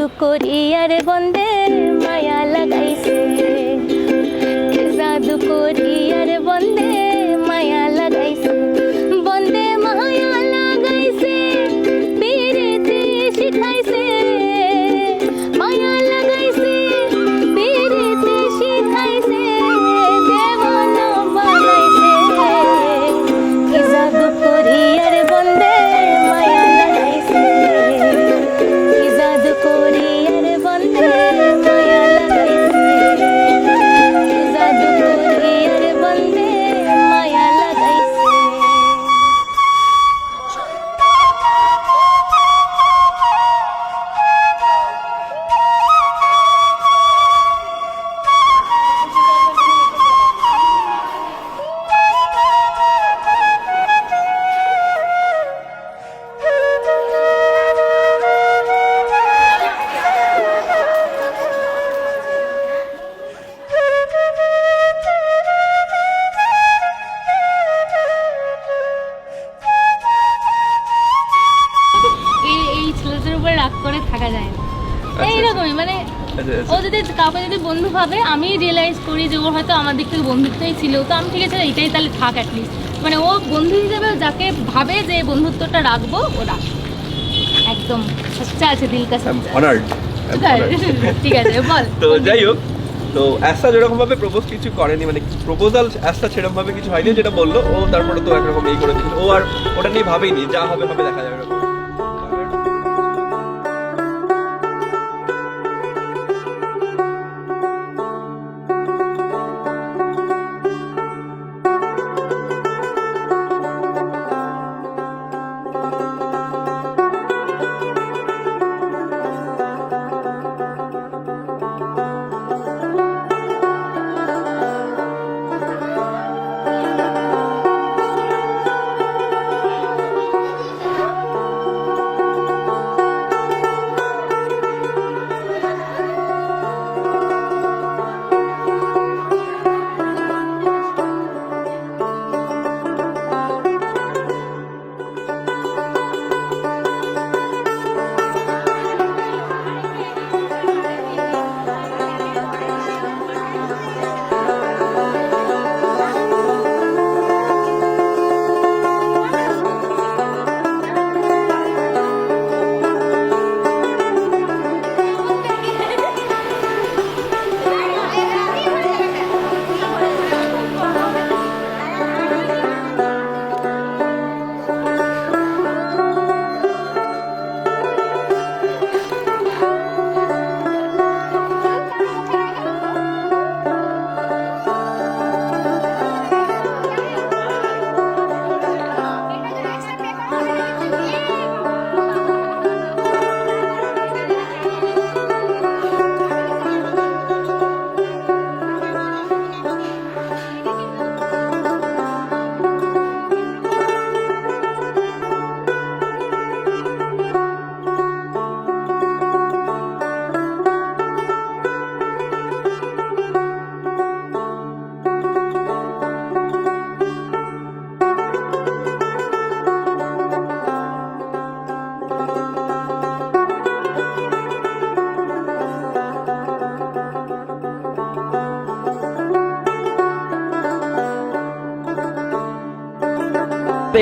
জাদু করি আর বন্দে মায়া লাগাইছে, জাদু করি আর বন্দে মায়া লাগাইছে, বন্দে মায়া লাগাইছে, পিরিতি শিখাইছে, মায়া লাগাইছে, পিরিতি শিখাইছে, দেওয়ানা বানাইছে, কি জাদু করি আর বন্দে মায়া লাগাইছে, কি জাদু করি আর বন্দে মায়া লাগাইছে, কি জাদু করি আর বন্দে মায়া লাগাইছে। এই ছেলেটার উপর রাগ করে থাকা যায় না, এইরকমই মানে ও যদি কাউকে যদি বন্ধু ভাবে, আমি রিয়েলাইজ করি যে ওর হয়তো আমার দিক থেকে বন্ধুত্বই ছিল, তো আমি ঠিক আছে এটাই তাহলে থাক অ্যাটলিস্ট, মানে ও বন্ধু হিসেবে যাকে ভাবে যে বন্ধুত্বটা রাখবো ও রাখ, একদম সচ্চা আছে দিল কা সচ্চা। ঠিক আছে বল। তো যাই হোক, তো অ্যাসা যেরকম ভাবে প্রপোজ কিছু করেনি, মানে প্রপোজাল অ্যাসা সেরকম ভাবে কিছু হয়নি, যেটা বললো ও তারপরে তো একরকম এই করে দিল, ও আর ওটা নিয়ে ভাবেইনি, যা হবে হবে দেখা যাবে এরকম।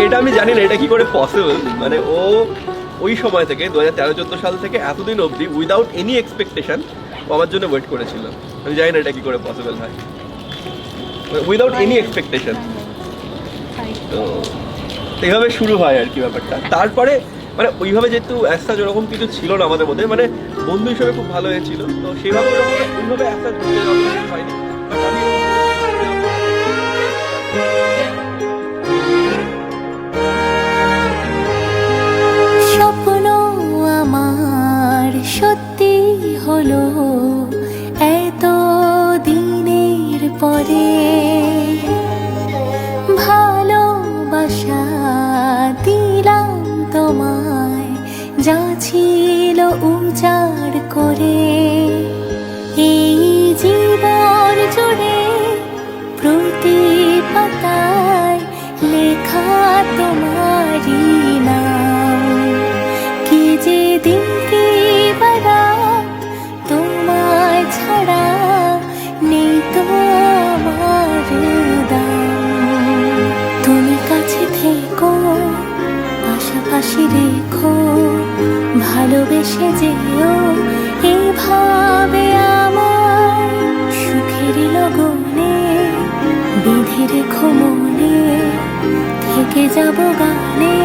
এটা আমি জানি না এটা কি করে পসিবল, মানে ও ওই সময় থেকে 2013-14 সাল থেকে এতদিন অবধি উইদাউট এনি এক্সপেকটেশন ও আমার জন্য ওয়েট করেছিল। আমি জানি না এটা কি করে পসিবল হয়, উইদাউট এনি এক্সপেকটেশন। তো এইভাবে শুরু হয় আর কি ব্যাপারটা। তারপরে মানে ওইভাবে যেহেতু অ্যাসা যেরকম কিছু ছিল না আমাদের মধ্যে, মানে বন্ধু হিসেবে খুব ভালো হয়েছিল, তো সেইভাবে ওইভাবে অ্যাসা হয়নি। স্বপ্ন আমার সত্যি হলো এত দিনের পরে, ভালোবাসা দিলাম তোমায় যা ছিল উজাড় করে, এই জীবন জুড়ে প্রতি পাতা হাসি রেখো, ভালোবেসে যেও এভাবে আমার সুখের লগনে, বেঁধে রেখো মনে, থেকে যাব গানে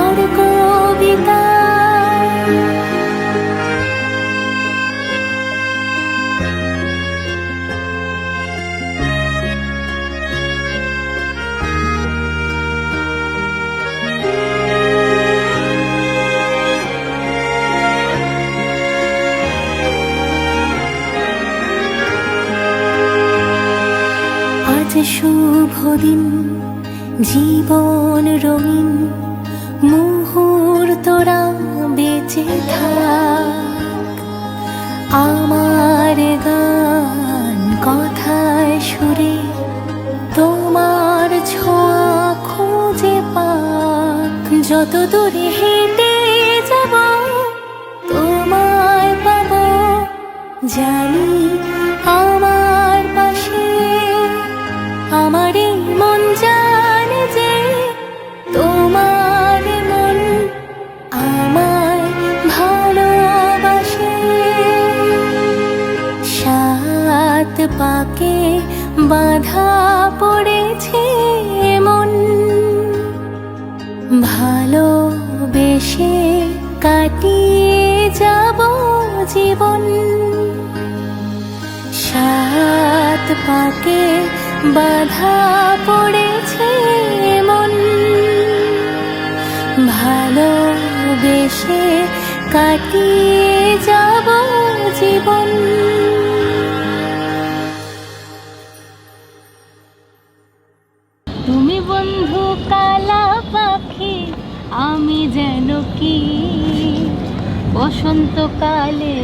আর কবিতা। আজ শুভ দিন, জীবন রঙিন, মুহূর্তরা বেঁচে থাক। আমার গান কথায় সুরে তোমার ছোঁয়া খুঁজে পাক। যত দূরে হেঁটে যাব তোমায় পাবো, জানি আমার পাশে। আমার এই মন জানে যে তোমার মন আমায় ভালোবাসে। সাত পাকে বাঁধা পড়েছে মন, ভালোবেসে কাটিয়ে যাব জীবন। সাত পাকে বাঁধা পড়েছে মন, ভালোবেসে কাটিয়ে যাব জীবন। তুমি বন্ধু কালা পাখি, আমি যেন কি বসন্তকালে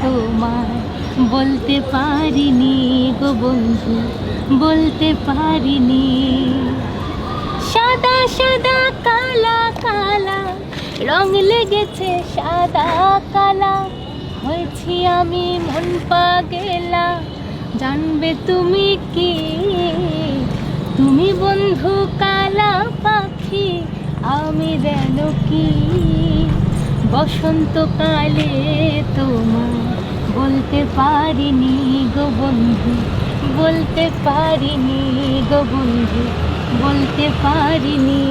তোমায় বলতে পারিনি গো বন্ধু, বলতে পারিনি। সাদা সাদা কালা কালা রং লেগেছে, সাদা কালা হয়েছি আমি মন পাগেলা, জানবে তুমি কি। তুমি বন্ধু কালা পাখি, আমি যেন কি বসন্তকালে তোমায় বলতে পারিনি গো বন্ধু, বলতে পারিনি গো বন্ধু, বলতে পারিনি।